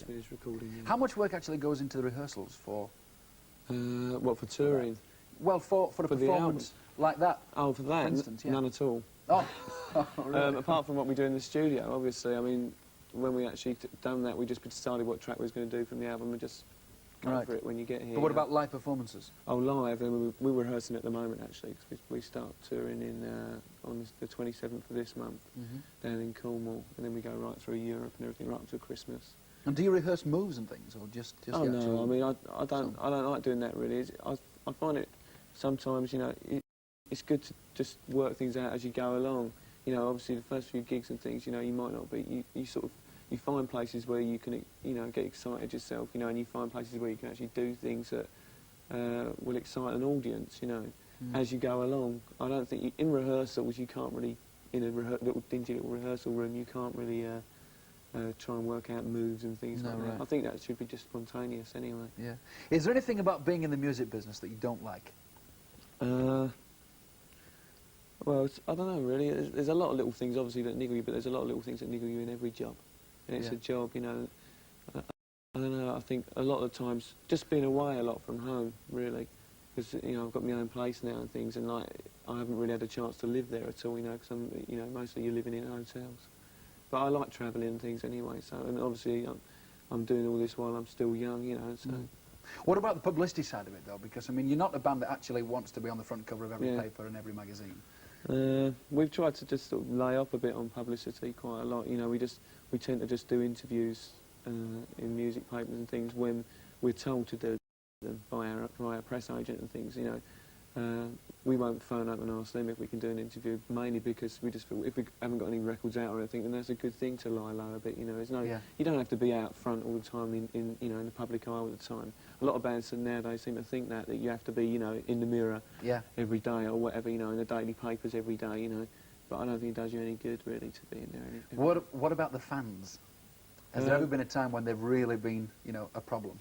finished recording. Yeah. How much work actually goes into the rehearsals for? What, for touring? Well, for a performance like that. Oh, for that? For instance, yeah. None at all. Oh, really? Apart from what we do in the studio, obviously. I mean, when we actually done that, we just decided what track we was going to do from the album and just go for it when you get here. But what about live performances? Oh, live. We're rehearsing at the moment, actually, because we start touring on the 27th of this month down in Cornwall, and then we go right through Europe and everything right up to Christmas. And do you rehearse moves and things, or just oh no, I mean, I don't like doing that really. I find it sometimes, you know, it's good to just work things out as you go along. You know, obviously the first few gigs and things, you know, you might not be, you sort of, you find places where you can, you know, get excited yourself, you know, and you find places where you can actually do things that will excite an audience, you know, as you go along. I don't think, in rehearsals, you can't really, in a little dingy little rehearsal room, you can't really try and work out moves and things like that. I think that should be just spontaneous anyway. Yeah. Is there anything about being in the music business that you don't like? Well, I don't know really. There's a lot of little things obviously that niggle you, but there's a lot of little things that niggle you in every job. And it's a job, you know. I don't know, I think a lot of the times just being away a lot from home, really. Because, you know, I've got my own place now and things, and like, I haven't really had a chance to live there at all, you know, because I'm, you know, mostly you're living in hotels. But I like travelling and things anyway, so, and obviously I'm doing all this while I'm still young, you know, so. What about the publicity side of it, though? Because, I mean, you're not a band that actually wants to be on the front cover of every paper and every magazine. We've tried to just sort of lay off a bit on publicity quite a lot. You know, we tend to just do interviews in music papers and things when we're told to do them by our press agent and things. You know, we won't phone up and ask them if we can do an interview, mainly because we just feel if we haven't got any records out or anything, then that's a good thing to lie low a bit. You know, there's no, you don't have to be out front all the time in you know, in the public eye all the time. A lot of bands nowadays seem to think that you have to be, you know, in the mirror every day or whatever, you know, in the daily papers every day, you know. But I don't think it does you any good really to be in there. What about the fans? Has there ever been a time when they've really been, you know, a problem?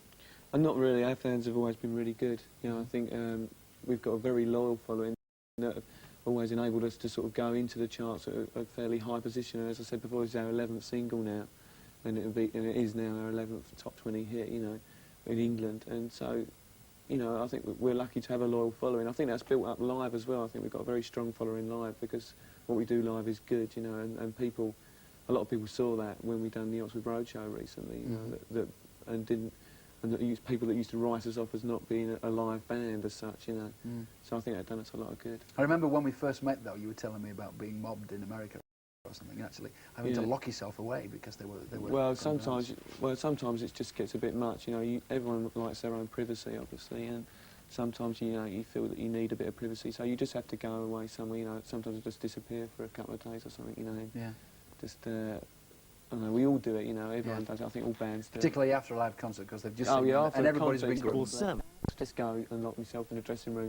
Not really. Our fans have always been really good. You know, I think we've got a very loyal following that have always enabled us to sort of go into the charts at a fairly high position. And as I said before, it's our 11th single now, and it is now our 11th top 20 hit, you know, in England. And so, you know, I think we're lucky to have a loyal following. I think that's built up live as well. I think we've got a very strong following live because what we do live is good, you know, and people, a lot of people saw that when we done the Oxford Roadshow recently, you know, and people that used to write us off as not being a live band as such, you know. So I think that done us a lot of good. I remember when we first met, though, you were telling me about being mobbed in America or something, actually, having to lock yourself away because they were well, sometimes it just gets a bit much, you know. Everyone likes their own privacy, obviously, and sometimes, you know, you feel that you need a bit of privacy, so you just have to go away somewhere, you know. Sometimes just disappear for a couple of days or something, you know. Yeah. Just, I don't know, we all do it, you know, everyone does it. I think all bands do. Particularly after a live concert, because they've just seen and everybody's been just go and lock myself in a dressing room